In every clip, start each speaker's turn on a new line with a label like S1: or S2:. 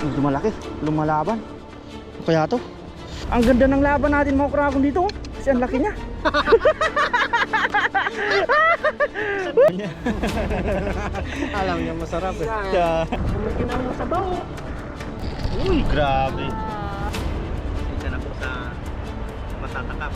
S1: Medyo malaki, lumalaban. Ano kaya to? Ang ganda ng laban natin mga kragon dito. Kasi ang laki niya.
S2: Alam niya masarap eh.
S1: Kumagin ang masabaw. Uy, grabe.
S2: Isa na po sa matatakap.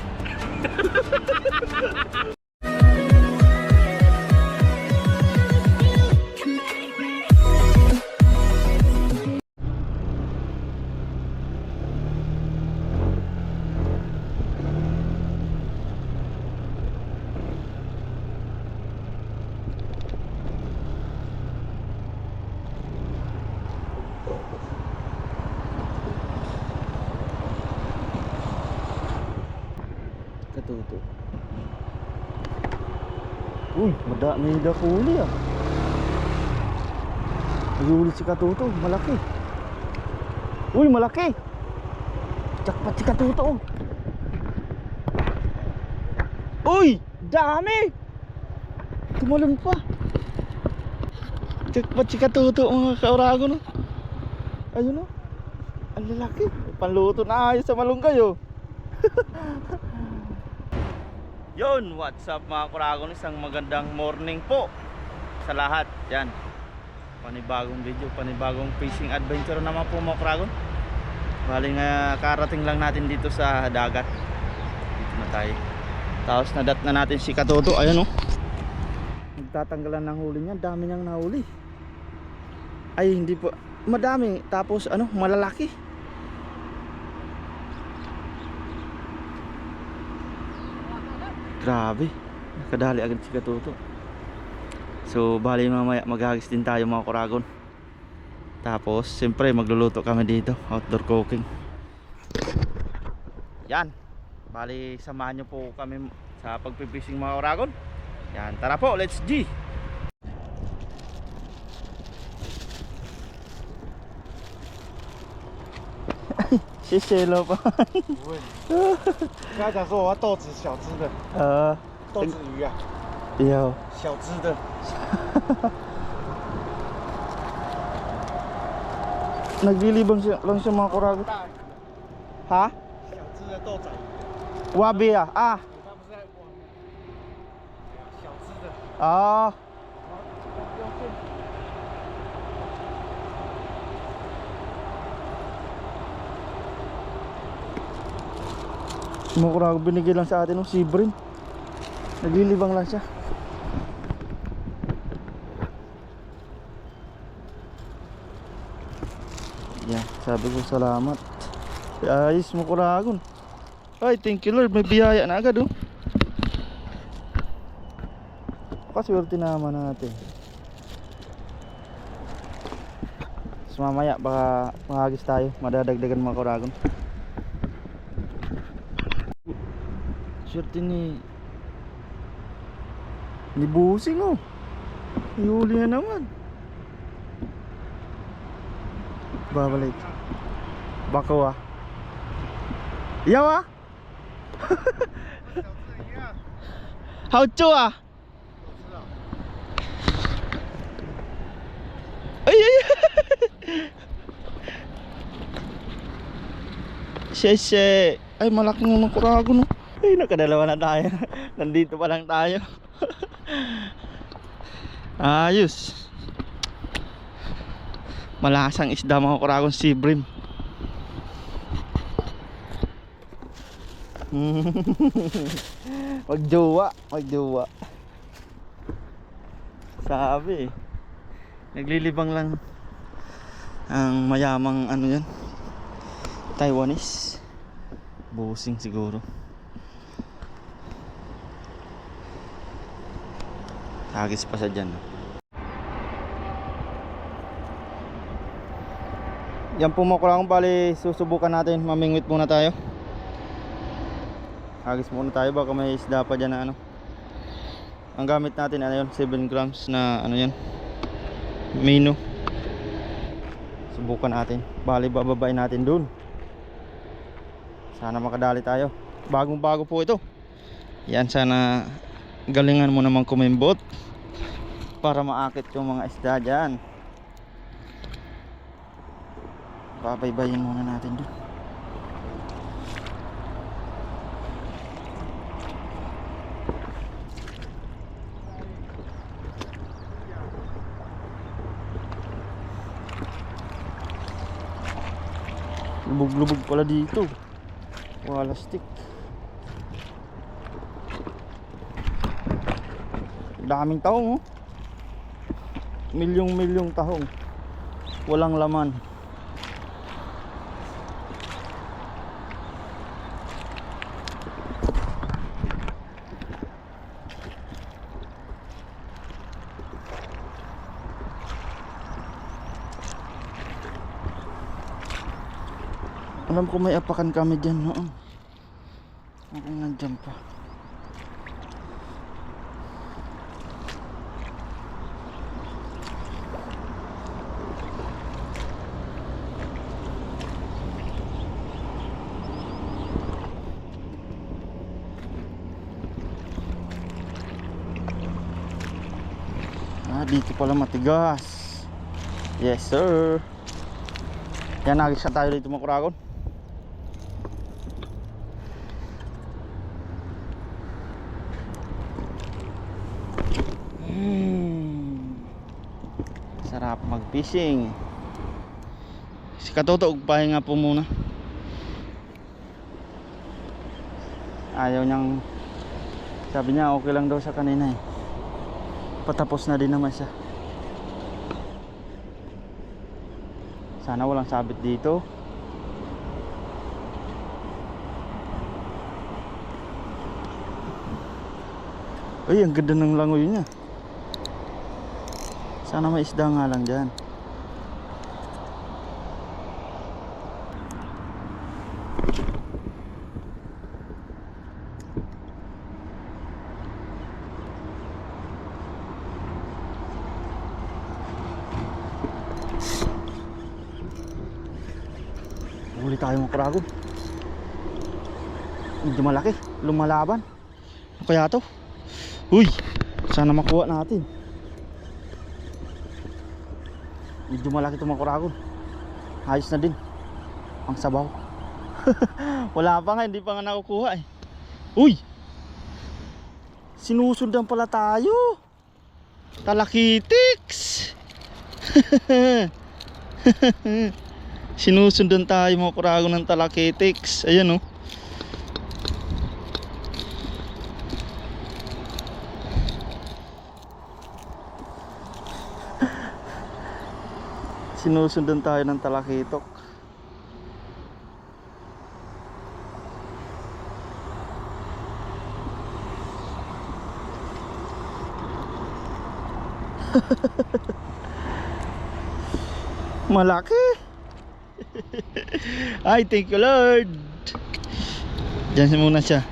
S1: Katuto. Uy, may dakuli ah. Nag-ulit si Katuto, malaki. Uy, malaki. Jackpot si Katuto. Uy, dami. Tumalon pa. Jackpot si Katuto mga kauragon no. Ayun no. Ang lalaki. Panluto na ayos sa malunggay oh. Yon, what's up mga kuragon, isang magandang morning po sa lahat. Yan, panibagong video, panibagong fishing adventure naman po mga kuragon. Bali nga karating lang natin dito sa dagat. Dito na tayo. Tapos nadat na natin si Katuto. Ayan o, nagtatanggalan ng huli niya. Dami niyang nahuli. Ay hindi po, madami. Tapos ano, malalaki. Grabe, nakadali agad si Katuto. So bali mamaya maghagis din tayo mga kuragon. Tapos siyempre magluluto kami dito, outdoor cooking. Yan, bali samahan nyo po kami sa pagpipishing mga kuragon. Yan, tara po, let's G. Siselo pa.
S2: 跟他讲说我要豆子小只的，豆子鱼啊，
S1: Yo.
S2: 小只的。
S1: Naglilibang siya lang siya mga kuragon.
S2: 大鱼，
S1: Ha?
S2: 小只的豆仔鱼。
S1: Wabi ah. Ah.
S2: 它不是在网，小只的。
S1: Ah. Mga kuragon, binigay lang sa atin ng sibrin. Naglilibang lang siya. Yan, sabi ko salamat. Ayos mga kuragon. Ay, thank you Lord, may biyaya na agad oh. Paswerte naman natin. So mamaya baka mahagis tayo, madadagdagan mga kuragon. Swerte ni Busing oh. Ihuli na naman. Babalik. Bako ah. Iyaw ah. Haucho ah. Ay ay. Sheshe. Ay malaking mga kuragon no. Ay nakadalawa na tayo. Nandito pa lang tayo. Ayos. Malasang isda mga kuragon, sibrim. Magjowa, magjowa. Sabi naglilibang lang ang mayamang ano yan, Taiwanese. Busing siguro. Hagis pa sa dyan. Yan po mga kuragon, bali susubukan natin. Mamingwit muna tayo. Hagis muna tayo, baka may isda pa dyan na ano. Ang gamit natin ano yun, 7 grams na ano yan, mino. Subukan natin. Bali bababain natin dun. Sana makadali tayo. Bagong bago po ito. Yan, sana galingan mo naman kumimbot para maakit yung mga isda dyan. Pabaybayin muna natin dun. Lubog-lubog pala dito. Wala stick. Daming tahong oh. Milyong-milyong tahong. Walang laman. Alam ko may apakan kami dyan noon. Ako nandyan pa. Dito pala matigas. Yes sir. Yan, nag-isa tayo dito mga kuragon. Sarap mag-fishing. Si Katoto, pahinga po muna. Ayaw niyang, sabi niya okay lang daw sa kanina eh. Patapos na din naman siya. Sana walang sabit dito. Ay, ang ganda ng langoy niya. Sana may isda nga lang dyan. Huli tayo mga kuragon. Medyo malaki, lumalaban. Ano kaya to? Uy, sana makuha natin. Medyo malaki itong mga kuragon. Ayos na din ang sabaw. Wala pa nga, hindi pa nga nakukuha eh. Uy, sinusundan pala tayo. Talakitiks. Sinusundan tayo mga kuragon ng talakitiks. Ayan oh. Sinusundan tayo ng talakitok. Malaki. Ay, thank you Lord. Diyan muna siya.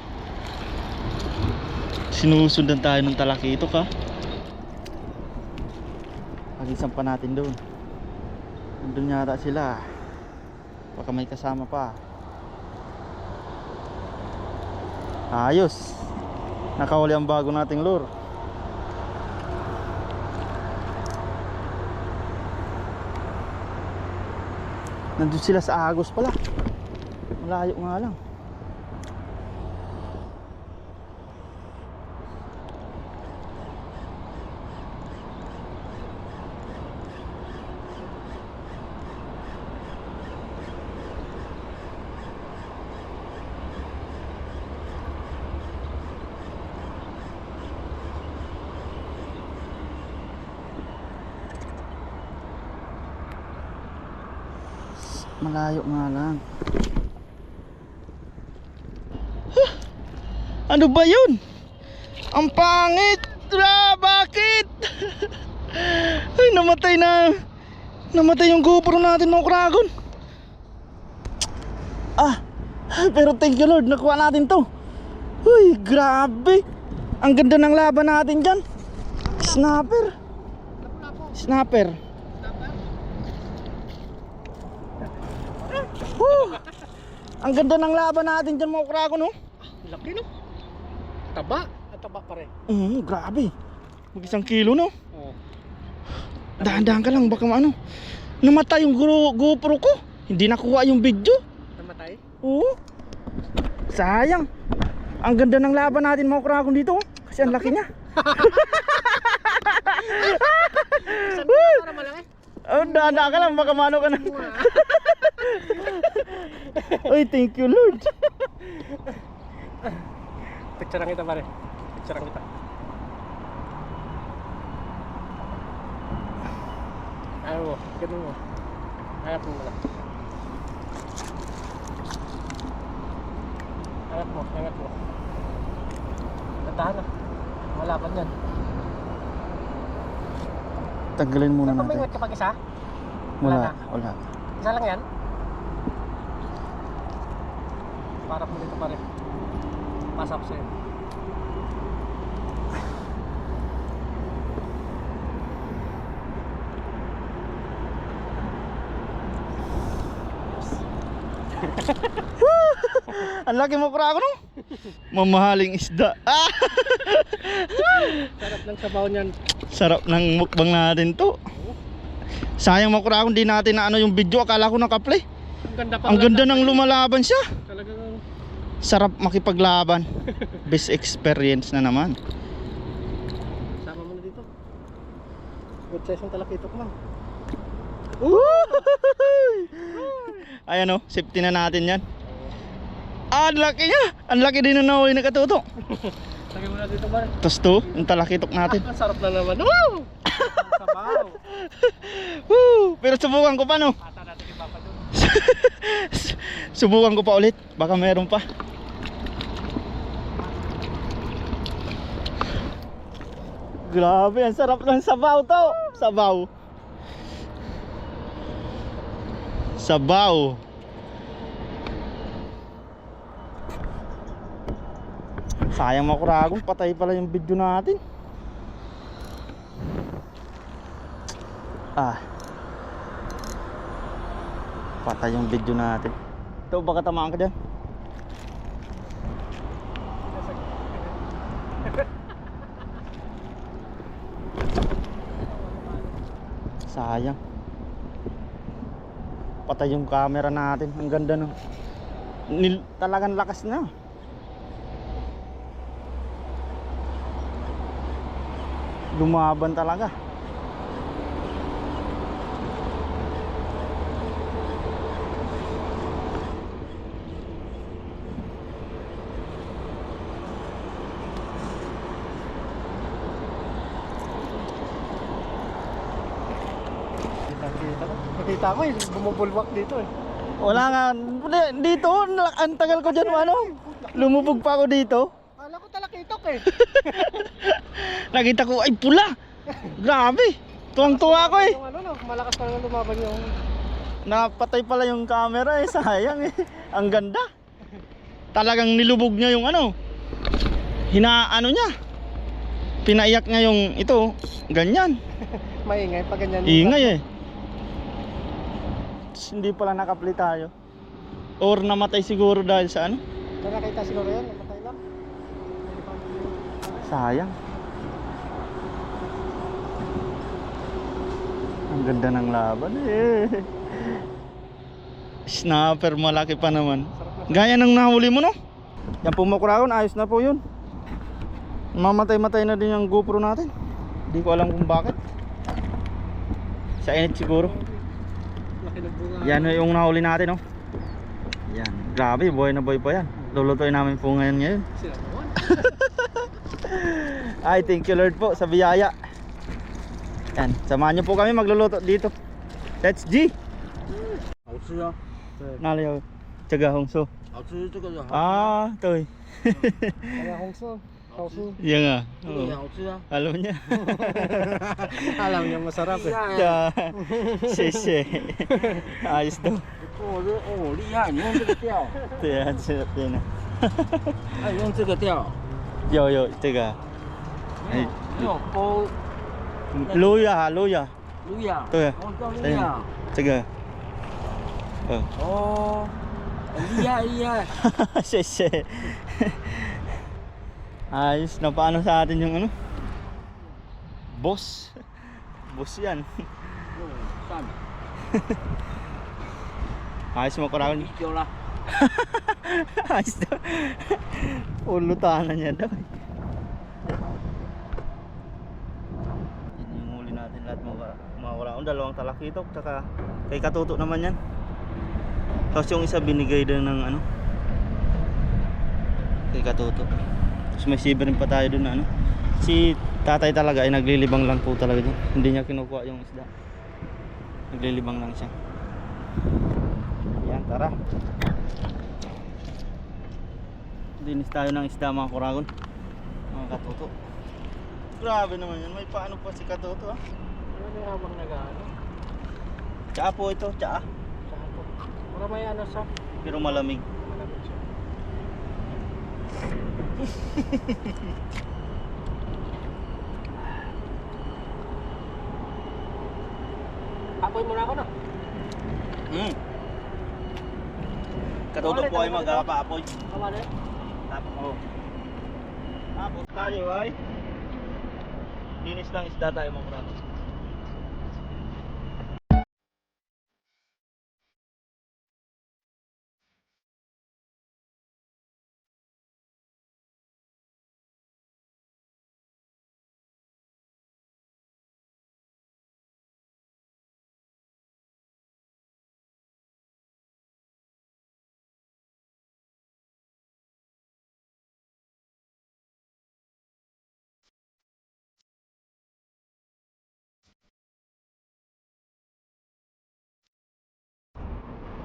S1: Sinusundan tayo ng talakitok ha. Pagisan pa natin doon. Nandun yata sila. Baka may kasama pa. Ayos. Nakahuli ang bago nating lure. Nandun sila sa Agos pala. Malayo nga lang. Malayo nga lang. Huh! Ano ba yun? Ang pangit! Bakit? Ay, namatay yung GoPro natin ng kuragon. Pero thank you Lord, nakuha natin to. Uy, grabe. Ang ganda ng laban natin dyan. Snapper. Ang ganda ng laban natin dyan mga kuragon no?
S2: Laki no? Taba. Taba pa rin.
S1: Grabe. Mag 1 kilo no?
S2: Oo.
S1: Dahan-dahan ka lang baka ano. Namatay yung GoPro ko. Hindi nakuha yung video.
S2: Namatay?
S1: Oo. Sayang. Ang ganda ng laban natin mga kragon dito. Kasi ang laki niya.
S2: Saan para malaki?
S1: Oh, dada ka lang, baka mano ka na. Uy, thank you Lord.
S2: Picturean kita pare. Picturean kita. Ayaw mo, ganun mo. Hanap mo muna. Hanap mo, hanap mo. Natahan na. Malaban yan.
S1: Tanggalin muna natin.
S2: Napamingot ka pag isa?
S1: Wala. Wala.
S2: Isa lang yan? Parap mo dito pare. Pasap sa'yo.
S1: Ang laki mo kragon no? Mamahaling isda. Ah!
S2: Sarap ng sabaw niyan.
S1: Sarap ng mukbang natin to. Sayang mga kragon, di natin na ano yung video. Akala ko naka-play.
S2: Ang ganda pa.
S1: Ang ganda ng lumalaban siya.
S2: Talagang
S1: Sarap makipaglaban. Best experience na naman.
S2: sama mo na dito. Good size yung talakitok mo.
S1: Ayan o, safety na natin yan. Ah, ang laki niya. Ang laki din na naway nakatutok.
S2: Lagay mo na dito pare.
S1: Tapos to, yung talakitok natin.
S2: Ang sarap na naman. Woo! Sabaw.
S1: Woo! Pero subukan ko pa no.
S2: Ata natin yung papa doon.
S1: Subukan ko pa ulit. Baka meron pa. Grabe, ang sarap ng sabaw to. Sabaw. Sabaw. Sayang mga kuragong, patay pala yung video natin. Ah. Patay yung video natin. Ito, baka tamaan ka dyan. Sayang. Patay yung camera natin. Ang ganda no. Talagang lakas na. Lumaban talaga.
S2: Nakita ko eh, bumubulwak dito eh.
S1: Wala nga. Dito, ang tagal ko dyan ano. Lumubog pa ako dito.
S2: Kala ko talakitok eh.
S1: Nakita ko, ay pula. Grabe. Tuwang-tuwa ako eh.
S2: Yung ano no, malakas talaga lumaban yung
S1: Napatay pala yung camera eh. Sayang eh. Ang ganda. Talagang nilubog niya yung ano. Hinaano niya. Pinaiyak niya yung ito. Ganyan.
S2: maingay pag ganyan.
S1: Ingay eh. Hindi pala nakapli tayo. Or namatay siguro dahil sa ano.
S2: Kaya nakita siguro yan, namatay lang.
S1: Sayang. Ang ganda ng laban eh. Snapper, malaki pa naman. Gaya ng nahuli mo no. Yan po mga kurahon, ayos na po yun. Mamatay-matay na din yung GoPro natin. Hindi ko alam kung bakit. Sa init siguro.
S2: Laki ng bunga.
S1: Yan yung nahuli natin oh. Yan, grabe, buhay na buhay pa yan. Lulutuin namin po ngayon.
S2: Sila naman.
S1: Ay, thank you Lord po sa biyaya. Yan, samahan niyo po kami magluluto dito. Let's G.
S3: 好吃啊，
S1: 哪里有这个红薯？
S3: 好吃，这个是好，
S1: 啊，对，
S2: Kaya Hongso, Hongso.
S1: yan nga.
S3: 这个也
S1: Oo.
S3: 好吃啊。
S1: Alam niya.
S2: Alam niya masarap eh.
S1: 呀，谢谢。Ayos daw.
S3: 我说哦厉害，你用这个钓，
S1: 对啊，这边呢，
S3: 哎，用这个钓，
S1: 有这个，哎，
S3: 没有钩，
S1: 路亚路亚，
S3: 路亚，
S1: 对
S3: 哦钓路亚，
S1: 这个，
S3: 哦，很厉害厉害，
S1: 谢谢. Ayos na paano sa atin yung ano? Boss. Boss yan.
S3: 算了，
S1: Ayos mo kuragon.
S3: Video lah.
S1: Ayos daw. Ulutanan niya daw. Yan yung huli natin lahat mga kuragon. Dalawang talakitok. Tsaka kay Katuto naman yan. Tapos yung isa binigay din ng ano. Kay Katuto. Tapos may siber rin pa tayo dun na ano. Si tatay talaga ay naglilibang lang po talaga dyan. Hindi niya kinukuha yung isda. Naglilibang lang siya. Yan, tara. Dinis tayo ng isda mga kuragon. Mga Katuto. Grabe naman yan. May paano pa si Katuto ah.
S3: Ano may habang nag-ano?
S1: Tsaa po ito, tsaa.
S3: Saka po. Para may ano sa...
S1: Pero malamig.
S3: Malamig siya. Apoy mo na ako na.
S1: Katuto po ay mag-apaapoy.
S3: Kamali.
S1: Tapos oh. Tapos tayo ay dinis lang isda tayo mga kuragon.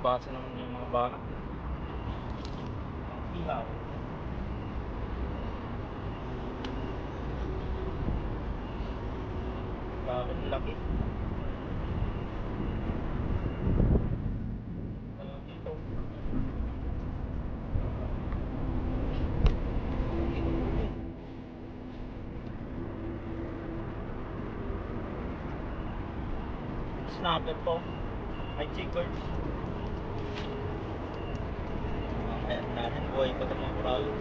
S1: Basa naman yung mga baka. Ihaw. Grabe ang laki. Dito. Snapper po. Ay chickbirds. Ayan natin buhay pa itong mga kuragon.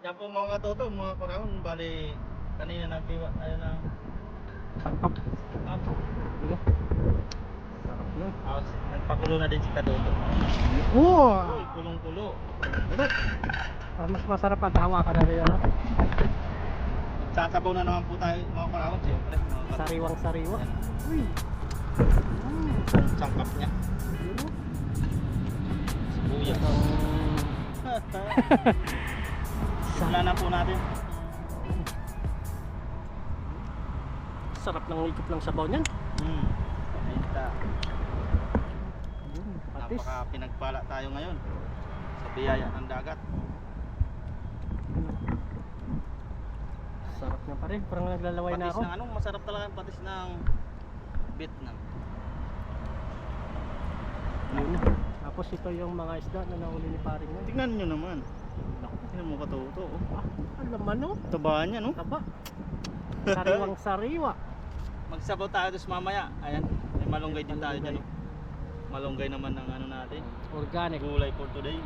S1: Yan po mga Katuto, mga kuragon, bali kanina nagbiwa tayo ng sangkap. Nagpakulo na din si Katuto.
S3: Wow!
S1: Uy, kulong-kulo.
S3: Mas masarap ang tawa ka na rin.
S1: Sasabaw na naman po tayo mga kuragon, siyempre. Mga Katuto.
S3: Sariwang sariwa. Uy!
S1: Sangkap niya. Sibuyas. Simula na po natin.
S3: Sarap ng ikot ng sabaw niyan.
S1: Paminta.
S3: Patis.
S1: Napaka pinagpala tayo ngayon sa biyaya ng dagat.
S3: Sarap niya pa rin. Parang naglalaway na
S1: Patis
S3: ako.
S1: ng anong masarap talaga ang patis ng Vietnam.
S3: Yun. Tapos ito yung mga isda na nahuli ni paring yan.
S1: Tingnan nyo naman. Tingnan mo Katuto. Oh.
S3: Alam mo no?
S1: Tabaan niya no?
S3: Taba. Sariwang sariwa.
S1: Magsabaw tayo dos mamaya. Ayan. May malunggay din tayo dyan. Oh. Malunggay naman ng ano natin.
S3: Organic.
S1: Gulay for today.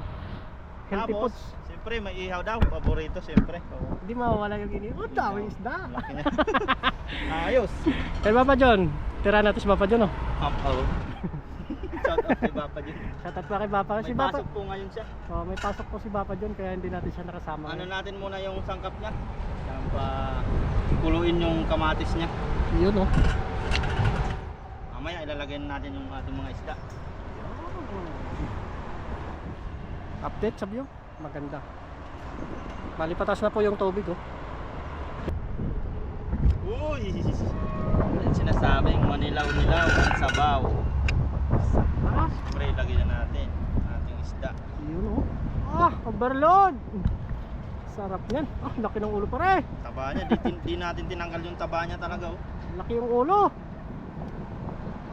S3: Healthy
S1: Tapos,
S3: foods.
S1: siyempre may ihaw daw. Paborito siyempre.
S3: Hindi mawawala yung ini. Oh, dami isda.
S1: Laki niya. Ayos.
S3: Kay Papa John. Tira natin si Papa John oh.
S1: Oh. Shout out kay Papa John.
S3: Shoutout pa kay Papa.
S1: May
S3: Si Papa.
S1: pasok po ngayon siya.
S3: Oh, may pasok po si Papa John kaya hindi natin siya nakasama.
S1: Ano natin muna yung sangkap niya. Yan pa kuluin yung kamatis niya.
S3: Yun oh.
S1: Mamaya ilalagay na natin yung ating mga isda.
S3: Update sa view. Maganda. Bali patas na po yung tubig oh.
S1: Uy! Yan sinasabing manilaw-nilaw ang sabaw.
S3: Ah,
S1: Siyempre ilagay na natin ang ating isda.
S3: Overload. Sarap niyan. Ah, laki ng ulo pare.
S1: Taba niya, di natin tinanggal yung taba niya talaga oh.
S3: Laki yung ulo.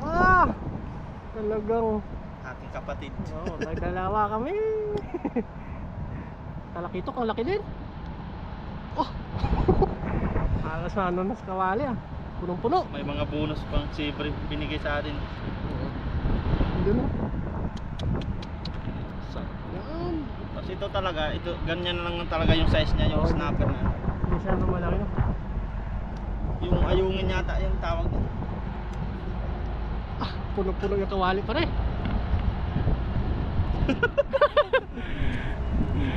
S3: Ah, talagang
S1: Ating kapatid.
S3: oh, nagdalawa kami. Talakitok, ang laki din. Oh. Alas na ano na sa kawali ah. Punong-puno.
S1: May mga bonus pang siyempre binigay sa atin.
S3: Doon na. Sarap yan.
S1: Tapos ito talaga, ito ganyan lang talaga yung size niya, yung
S3: Oo,
S1: snapper na.
S3: Masyado malaki no.
S1: Yung ayungin yata yung tawag niya.
S3: Ah, puno-puno yung kawali pare.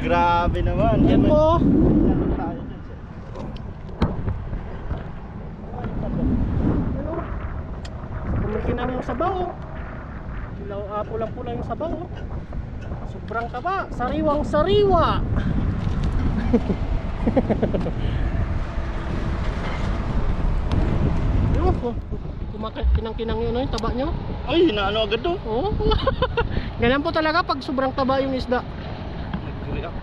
S1: Grabe naman.
S3: Yan mo.
S1: Tayo dyan, sir.
S3: Kumikinang yung sabaw. Pulang-pulang yung sabaw. Sobrang taba. Sariwang sariwa. Kinang-kinang yun yung taba nyo.
S1: Ay, inaano agad to.
S3: Oo. Ganyan po talaga pag sobrang taba yung isda.
S1: Nag-react.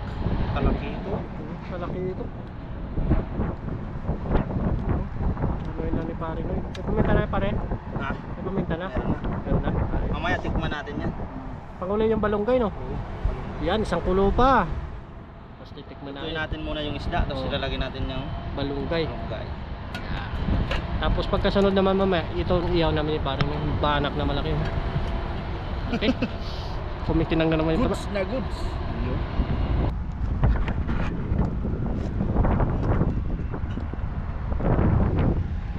S1: Talaki ito.
S3: Malaki ito. Gawin na ni pare no. May paminta na pare.
S1: Ha?
S3: May paminta na.
S1: Meron na.
S3: Meron na.
S1: Mamaya tikman natin yan.
S3: Pangulay yung balonggay no. Yan, isang kulo pa. Tapos titikman
S1: Tuloy
S3: natin.
S1: natin muna yung isda, tapos
S3: Oo.
S1: ilalagay natin yung
S3: Balunggay.
S1: malunggay.
S3: Tapos pagkasunod naman mamaya, ito iyaw namin ni pare yung banak na malaki. Okay. Kumikinang na naman yung taba.
S1: Goods na goods.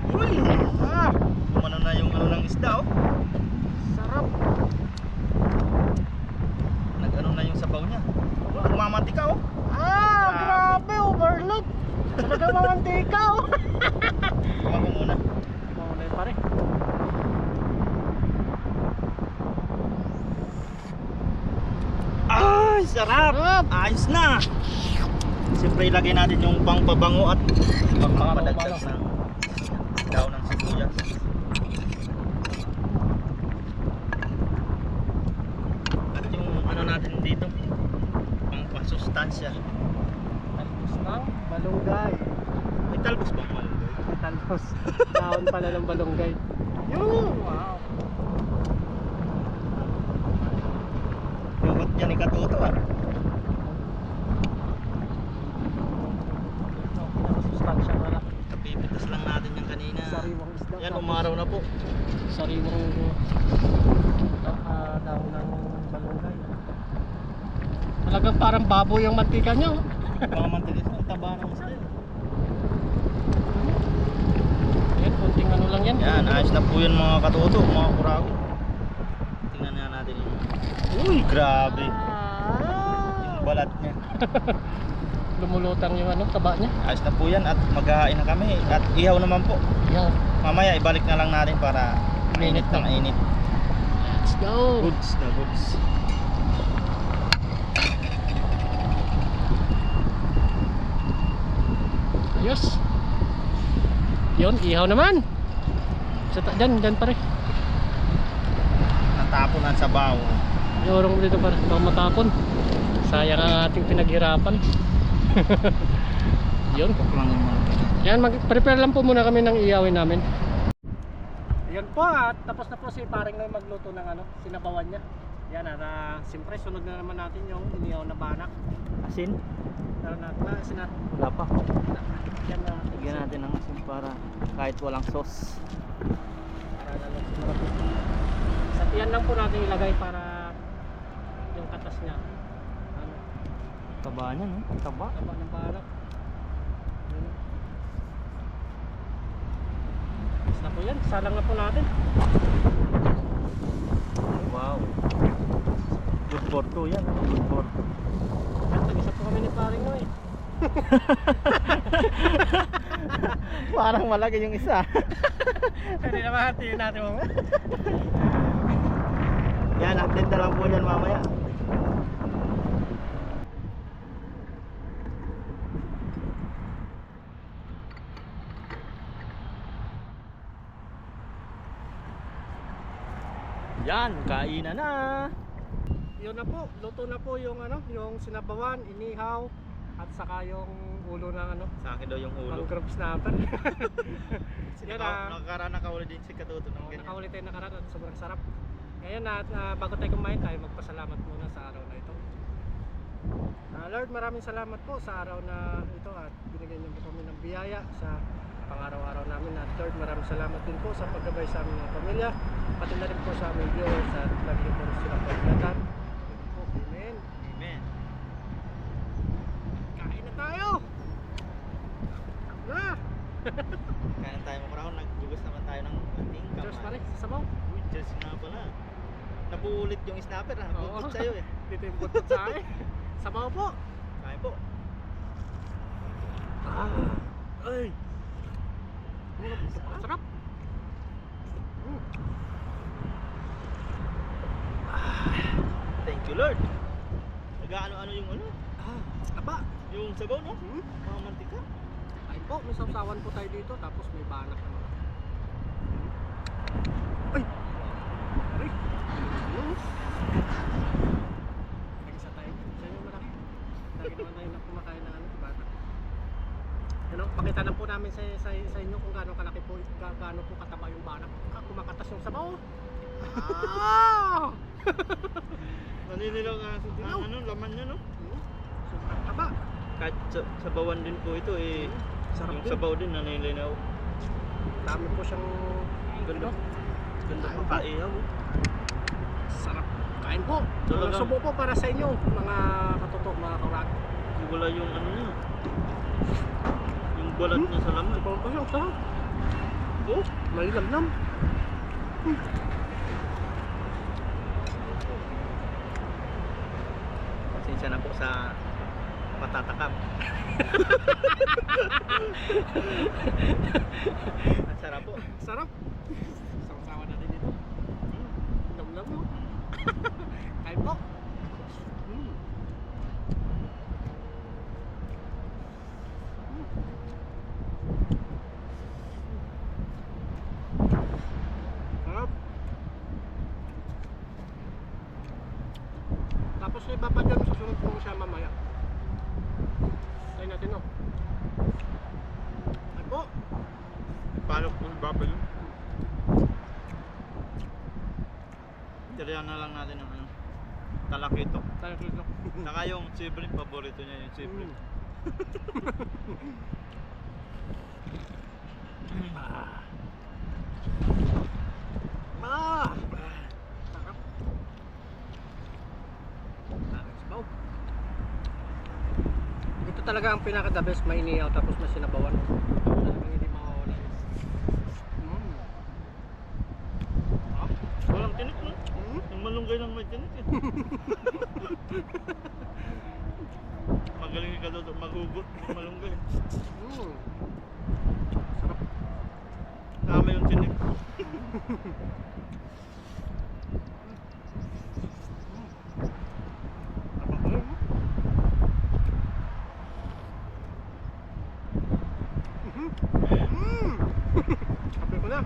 S1: Uy!
S3: Ah,
S1: Umano na yung ano ng isda oh.
S3: sarap.
S1: Nag-ano na yung sabaw niya. Umamantika oh.
S3: Ah, grabe, overload. Talagang mamantika oh.
S1: Kuha ko muna.
S3: Maulay pare.
S1: Ay, sarap!
S3: Sarap!
S1: Ayos na! Siyempre ilagay natin yung pangpabango at pangpadagdag ng daw ng sibuyas. At yung ano natin dito, pangpasustansya.
S3: Talbos ng balunggay.
S1: May talbos bang malunggay?
S3: Talbos. Daon pala ng balunggay. Yun! Wow!
S1: Lubot yan ikatuto ah.
S3: Pinakasustansya wala.
S1: Kapipitas lang natin yan kanina.
S3: Sariwang isda.
S1: Yan,
S3: Tapos
S1: umaraw na po.
S3: Sariwang daon ng balunggay. Talagang parang baboy yung mantika nyo.
S1: Mga mantilis, ang taba ng isda.
S3: Yan, konting ano lang yan.
S1: Yan, ayos na po yun mga katuto, mga kurago. Tingnan na natin yung... Uy, grabe. Yung balat niya.
S3: Lumulutang yung ano, taba niya.
S1: Ayos na po yan at maghahain na kami. At ihaw naman po.
S3: Yan.
S1: Mamaya ibalik na lang natin para mainit ng mainit.
S3: Let's go!
S1: Goods na goods.
S3: Ayos! Yun, ihaw naman! Dyan pare.
S1: Natapon ang sabaw.
S3: Iorong mo dito pare, baka matapon. Sayang ang ating pinaghirapan. Yun.
S1: Cook lang yung mga.
S3: Yan, mag-prepare lang po muna kami ng iyawin namin. Yan po at tapos na po si paring na magluto ng ano, sinabawan niya. Yan at siyempre sunod na naman natin yung iniyaw na banak.
S1: Asin?
S3: Pero natin na asin na.
S1: Wala pa.
S3: Yan na.
S1: Lagyan natin ng asin para kahit walang sauce.
S3: Para lalong sumarap. Sa yan lang po natin ilagay para yung katas niya. Ano,
S1: Taba niya no? Taba.
S3: taba ng banak. Yun. Tapos na po yan. Salang na po natin.
S1: Wow. Good for two yan. Good for two.
S3: Tag-isa po kami ni paring no eh.
S1: Parang malaki yung isa.
S3: Pwede na mahatiin natin mo.
S1: Yan, update na lang po yan mamaya. Yan, kainan na.
S3: yun na po, luto na po yung ano, yung sinabawan, inihaw, at saka yung ulo ng ano,
S1: Sa akin daw yung ulo.
S3: mangrove snapper. Yan na.
S1: Nakahuli din si Katuto ng ganyan.
S3: Nakahuli tayo nakaraan at sobrang sarap. Ngayon na bago tayo kumain tayo, magpasalamat muna sa araw na ito. Lord, maraming salamat po sa araw na ito at binigyan niyo po kami ng biyaya sa pang-araw-araw namin. At Lord, maraming salamat din po sa paggabay sa aming mga pamilya, pati na rin po sa aming viewers at lagi po sila pagkatan. Amen.
S1: Amen.
S3: Kain na tayo! Na!
S1: Kaya na tayo makurahon, nagugos naman tayo ng ating kamay.
S3: Cheers pare, sa sabaw.
S1: Uy, cheers nga pala. Nabuulit yung snapper ha, nabuulit sa'yo eh.
S3: Dito yung buntot sa akin. Sabaw po.
S1: Kaya po.
S3: Ay! Sarap!
S1: Thank you Lord. Nag-ano-ano yung ano?
S3: Aba!
S1: Yung sabaw no? Mga mantika.
S3: Ay po, may sausawan po tayo dito tapos may banak naman. Ay! Ay! Nag-isa tayo. Sa inyo malaki. Lagi naman tayo na kumakain ng ano, banak. Ano, pakita lang po namin sa inyo kung gaano kalaki po, gaano po kataba yung banak. Kumakatas yung sabaw. Ah!
S1: Naninilaw nga ang ano, laman niya no?
S3: Sobrang taba.
S1: Kahit sabawan din po ito eh.
S3: Sarap
S1: Yung
S3: din.
S1: sabaw din naninilaw.
S3: Dami po siyang
S1: Ganda. Ganda
S3: Ayun
S1: pa
S3: po.
S1: kaihaw.
S3: sarap. Kain po.
S1: Talaga.
S3: Subo po para sa inyo, mga katoto, mga kaurag.
S1: Wala yung ano niya. Yung balat niya sa laman.
S3: Ito po yung sarap.
S1: Oh,
S3: May lamnam.
S1: pasensya na po sa patatakam. Ang sarap po.
S3: Sarap. Sama-sama natin dito. Lamnam mo. Kain po. Sarap. Tapos may babagan sa sunod po siya mamaya. Try natin oh. Ay po.
S1: Paano po babal yun? Tiriyan na lang natin ng ano. Talakito.
S3: Tayo dito.
S1: Saka yung sibling, paborito niya yung sibling.
S3: Sarap. Sabaw. Ito talaga ang pinaka the best, may inihaw tapos may sinabawan. Talagang hindi mawawala yun.
S1: Walang tinik no? Yung malunggay lang may tinik eh. Magaling ka doon maghugot ng malunggay.
S3: Sarap.
S1: Tama yung tinik.
S3: Sabi ko na.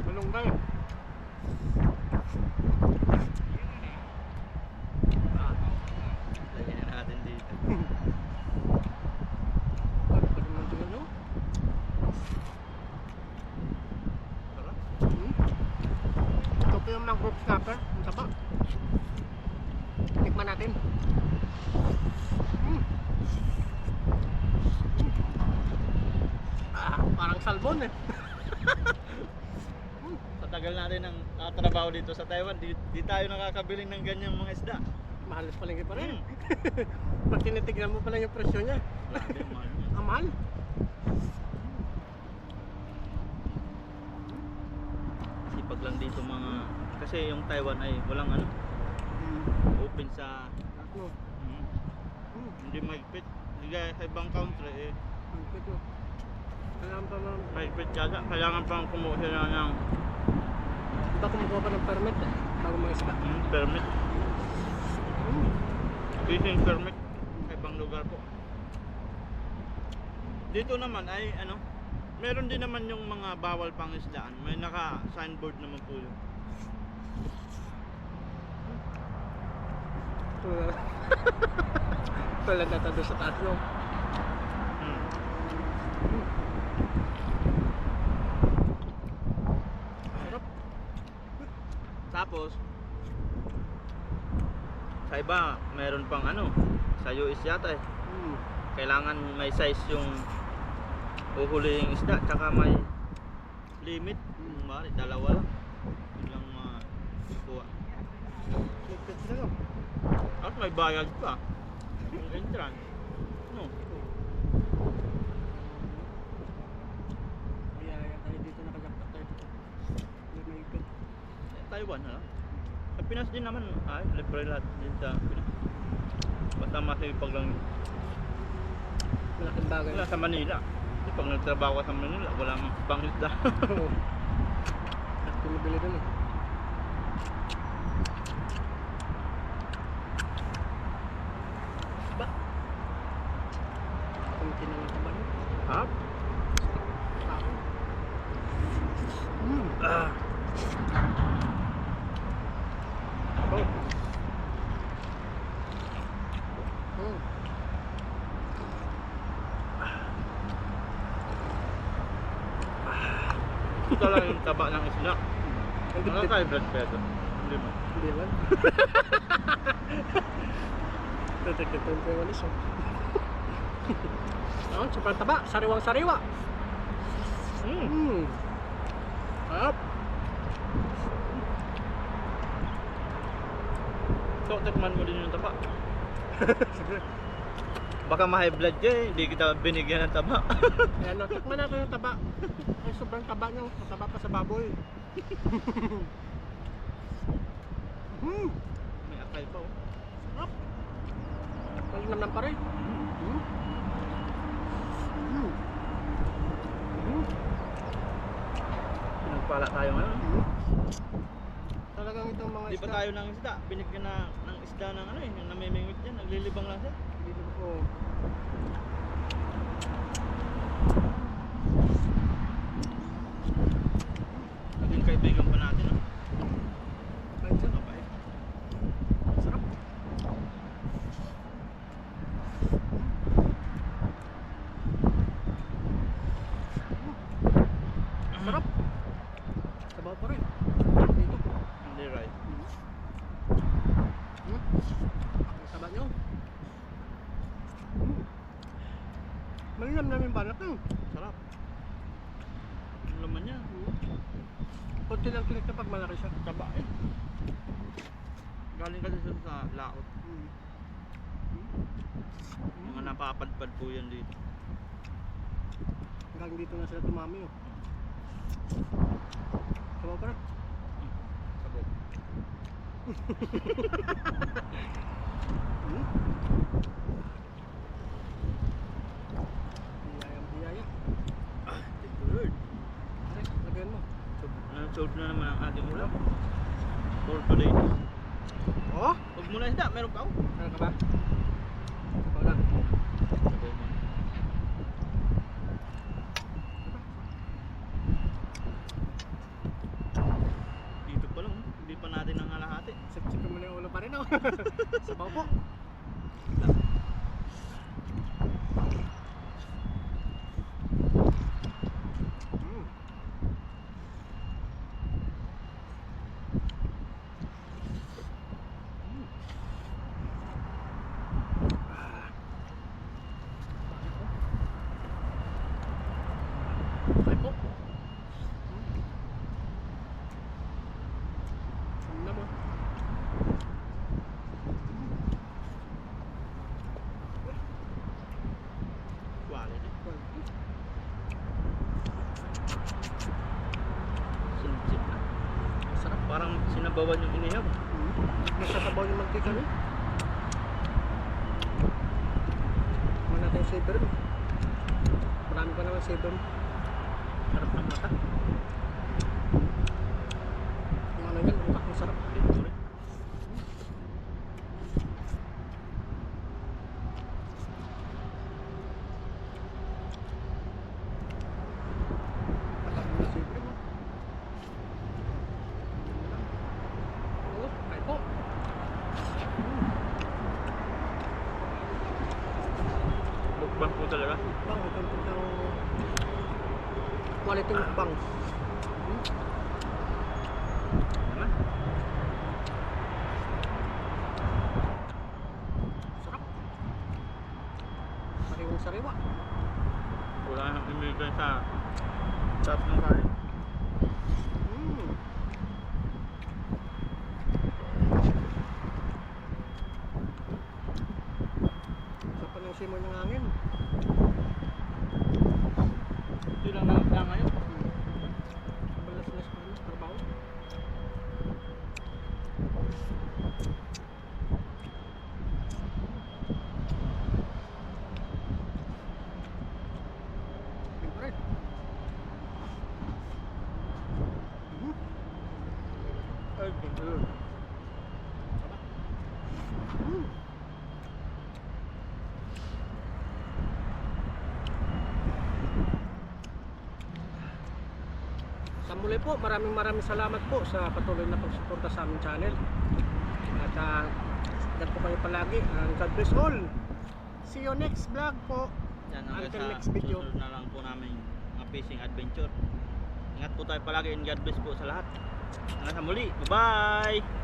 S3: Malunggay.
S1: Lagyan na natin dito.
S3: Ano pa naman tingnan nyo?
S1: Sarap.
S3: Ito po yung mangrove snapper. Ang taba. Tikman natin. Parang salmon eh.
S1: Sa tagal natin ng trabaho dito sa Taiwan, di tayo nakakabiling ng ganyang mga isda.
S3: Mahal pa lang pa rin. Pag tinitignan mo pa lang yung presyo niya.
S1: Grabe, mahal niya.
S3: Ang mahal.
S1: Sipag lang dito mga... Kasi yung Taiwan ay walang ano, open sa...
S3: Ano?
S1: Hindi mahigpit. Hindi gaya sa ibang country eh.
S3: Ang pito. Kailangan pa man.
S1: Mahigpit yata. Kailangan pang kumuha sila ng
S3: Diba kumukuha pa ng permit eh. Bago mga isda.
S1: permit. Fishing permit sa ibang lugar po. Dito naman ay ano, meron din naman yung mga bawal pang isdaan. May naka signboard naman po yun.
S3: Tulad na doon sa taas no.
S1: Hmm.
S3: Sarap.
S1: Tapos sa iba meron pang ano, sa US yata eh. Kailangan may size yung uhuling isda, tsaka may limit. Mari dalawa lang. Yun lang makuha.
S3: Ligpit sila no.
S1: At may bayad pa. Yung entrance. No.
S3: Biyaya tayo dito, nakajakpat tayo dito. May mahigpit.
S1: Taiwan ha? Sa Pinas din naman, ay, libre lahat din sa Pinas. Basta masipag lang.
S3: Malaking bagay.
S1: Wala sa Manila. Kasi pag nagtrabaho ka sa Manila, wala mang pangisda.
S3: At pinibili dun eh. Ba? Kung tinanong ka ba yun?
S1: Ha?
S3: Ako.
S1: Ah.
S3: Oh.
S1: Ito talaga yung taba ng isda.
S3: Ang
S1: Mga
S3: dipdip.
S1: kay blood pressure. Hindi mo.
S3: Hindi man. Tatakit yung pewalis oh. Oh, sobrang taba. Sariwang sariwa. Sarap.
S1: So, tikman mo din yung taba. Baka ma-high blood ka eh. Hindi kita binigyan ng taba.
S3: Ayan, no, tikman natin yung taba. Ay, sobrang taba nyo. Mataba pa sa baboy.
S1: May akay pa oh.
S3: Sarap. Malinamnam pa rin.
S1: Pinagpala tayo ngayon.
S3: Talagang itong mga
S1: Di pa tayo ng isda. Binigyan na ng isda ng ano eh. Yung namimingwit yan. Naglilibang lang siya.
S3: Oh.
S1: Naging kaibigan pa natin oh.
S3: Kahit siya.
S1: Mabait.
S3: Sarap. Sarap. Sabaw pa rin. Dito.
S1: Hindi right.
S3: Ang taba nyo. Malinam namin banat nyo.
S1: Sarap. Ang laman niya.
S3: Kunti lang tinik na pag malaki siya.
S1: Taba eh. Galing kasi siya sa laot. Mga napapadpad po yan dito.
S3: Galing dito na sila tumami oh. Sabaw pa rin.
S1: Sabog.
S3: Biyaya.
S1: Thank you Lord.
S3: Ay, lagyan mo.
S1: Sold na naman ang ating ulam. For today.
S3: Oh?
S1: Huwag mo na isda. Meron pa ako.
S3: Meron ka ba? Sabaw lang.
S1: Sabog mo. Dito pa lang. Hindi pa natin nangalahati.
S3: Sip-sipin mo na yung ulo pa rin oh. Sabaw po. Ay po. Ano mo?
S1: Quality. Sunsit na.
S3: Sarap.
S1: Parang sinabawan yung inihaw.
S3: Masasabaw yung mantika niya. Kuha natin yung saber. Marami pa naman saber.
S1: Sarap ng mata.
S3: Yung ano yan, utak yung sarap.
S1: Dito rin.
S3: Utak yung saber mo. Oh, ay po.
S1: talaga.
S3: Bang, ito ng quality mukbang.
S1: Naman.
S3: Sarap. Sariwang sariwa.
S1: Wala nang imigay sa sarap ng kain.
S3: Mm. Sarap pa ng simoy ng hangin.
S1: Ito lang nakapla ngayon.
S3: Balas-las pa rin, trabaho. Siyempre.
S1: Ay,
S3: Mm. Sarap. Mm. Sa muli po, maraming salamat po sa patuloy na pagsuporta sa aming channel. At ingat po kayo palagi. And God bless all. See you next vlog po.
S1: yan hanggang
S3: Until
S1: sa
S3: next video.
S1: susunod na lang po namin mga fishing adventure. Ingat po tayo palagi and God bless po sa lahat. Hanggang sa muli. Bye-bye!